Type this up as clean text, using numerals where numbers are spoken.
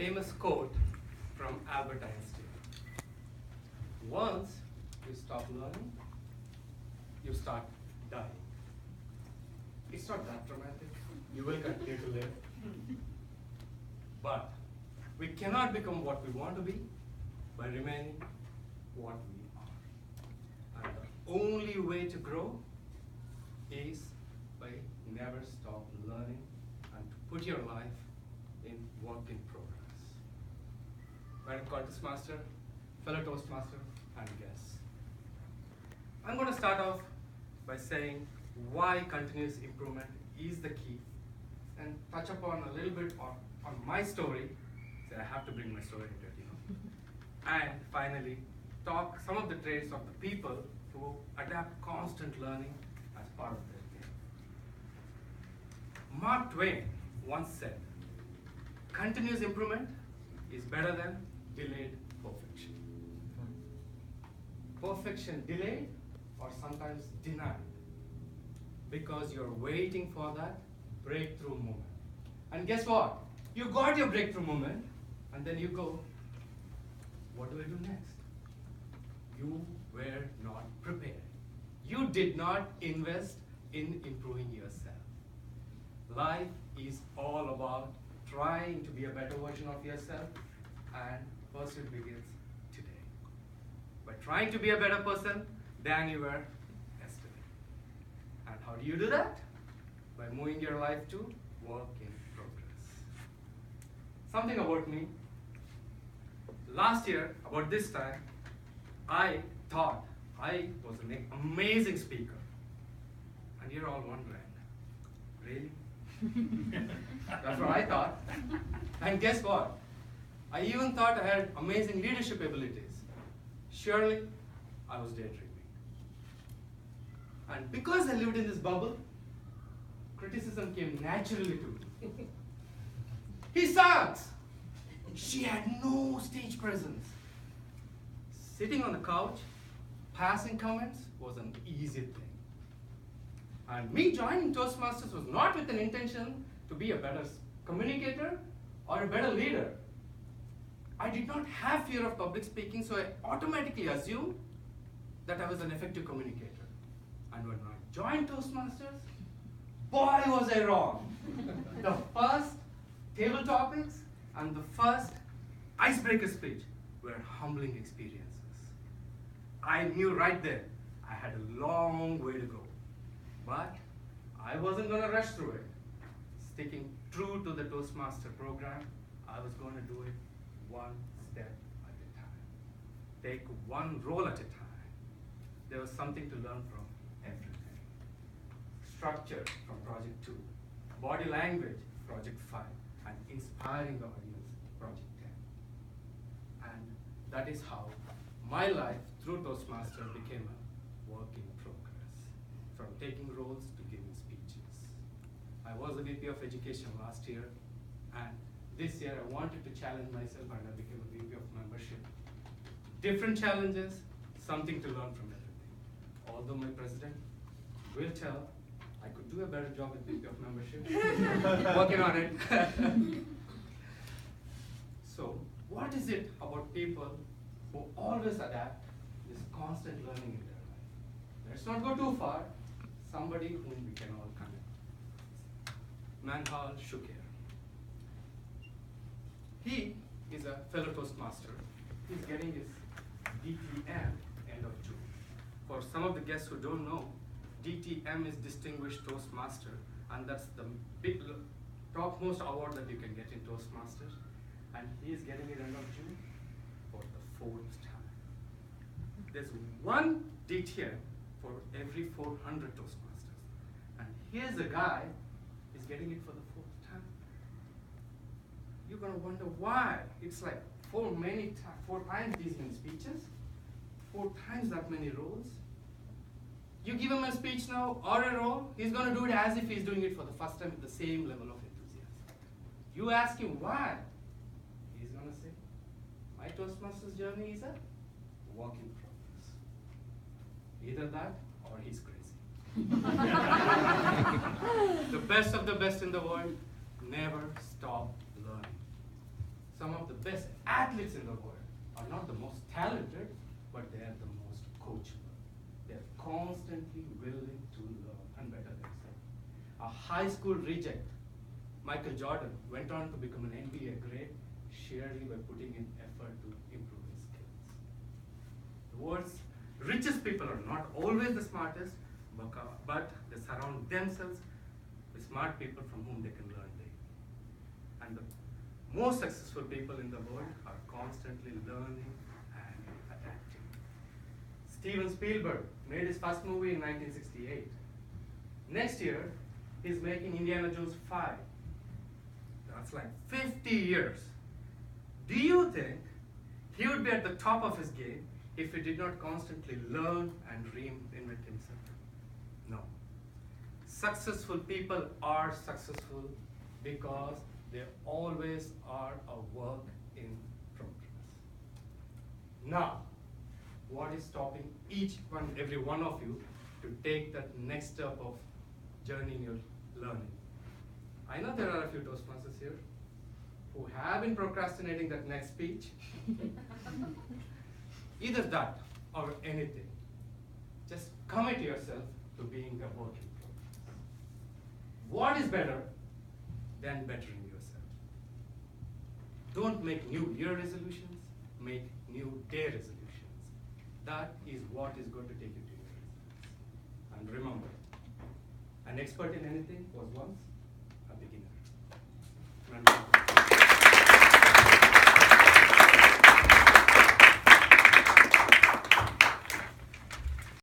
famous quote from Albert Einstein. Once you stop learning, you start dying. It's not that dramatic. You will continue to live. But we cannot become what we want to be by remaining what we are. And the only way to grow is by never stop learning and to put your life in work in progress. Madam Contest Master, fellow Toastmaster, and guests. I'm going to start off by saying why continuous improvement is the key and touch upon a little bit on my story. So I have to bring my story into it, And finally, talk some of the traits of the people who adapt constant learning as part of their game. Mark Twain once said, continuous improvement is better than delayed perfection. Perfection delayed or sometimes denied because you're waiting for that breakthrough moment. And guess what? You got your breakthrough moment and then you go, what do I do next? You were not prepared. You did not invest in improving yourself. Life is all about trying to be a better version of yourself, and pursuit begins today. By trying to be a better person than you were yesterday. And how do you do that? By moving your life to work in progress. Something about me. Last year, about this time, I thought I was an amazing speaker. And you're all wondering, really? That's what I thought. And guess what? I even thought I had amazing leadership abilities. Surely, I was daydreaming. And because I lived in this bubble, criticism came naturally to me. He sucks! She had no stage presence. Sitting on the couch, passing comments was an easy thing. And me joining Toastmasters was not with an intention to be a better communicator or a better leader. I did not have fear of public speaking, so I automatically assumed that I was an effective communicator. And when I joined Toastmasters, boy was I wrong. The first table topics and the first icebreaker speech were humbling experiences. I knew right there I had a long way to go. But I wasn't going to rush through it. Sticking true to the Toastmaster program, I was going to do it one step at a time. Take one role at a time. There was something to learn from everything. Structure from Project 2, body language, Project 5, and inspiring the audience, Project 10. And that is how my life through Toastmaster became a work in progress, from taking roles to giving speeches. I was the VP of Education last year, and this year I wanted to challenge myself and I became a VP of Membership. Different challenges, something to learn from everything. Although my president will tell I could do a better job with VP of Membership, working on it. So, what is it about people who always adapt this constant learning in their life? Let's not go too far. Somebody whom we can all connect. Manhal Shukir. He is a fellow Toastmaster. He's getting his DTM end of June. For some of the guests who don't know, DTM is Distinguished Toastmaster, and that's the big, topmost award that you can get in Toastmasters. And he is getting it end of June for the 4th time. There's one DTM for every 400 Toastmasters. And here's a guy is getting it for the 4th time. You're going to wonder why. It's like 4 times these many speeches, 4 times that many roles. You give him a speech now or a role, he's going to do it as if he's doing it for the first time with the same level of enthusiasm. You ask him why, he's going to say, my Toastmasters journey is a work in progress. Either that or he's crazy. The best of the best in the world never stop learning. some of the best athletes in the world are not the most talented, but they are the most coachable. They are constantly willing to learn and better themselves. A high school reject, Michael Jordan, went on to become an NBA great sheerly by putting in effort to improve his skills. The world's richest people are not always the smartest, but they surround themselves with smart people from whom they can learn daily. And the most successful people in the world are constantly learning and adapting. Steven Spielberg made his first movie in 1968. Next year, he's making Indiana Jones 5. That's like 50 years. Do you think he would be at the top of his game if he did not constantly learn and reinvent himself? No. Successful people are successful because they always are a work in progress. Now, what is stopping every one of you to take that next step of journey in your learning? I know there are a few Toastmasters here who have been procrastinating that next speech. Either that or anything. Just commit yourself to being a work in progress. What is better than bettering yourself? Don't make new year resolutions, make new day resolutions. That is what is going to take you to your results. And remember, an expert in anything was once a beginner.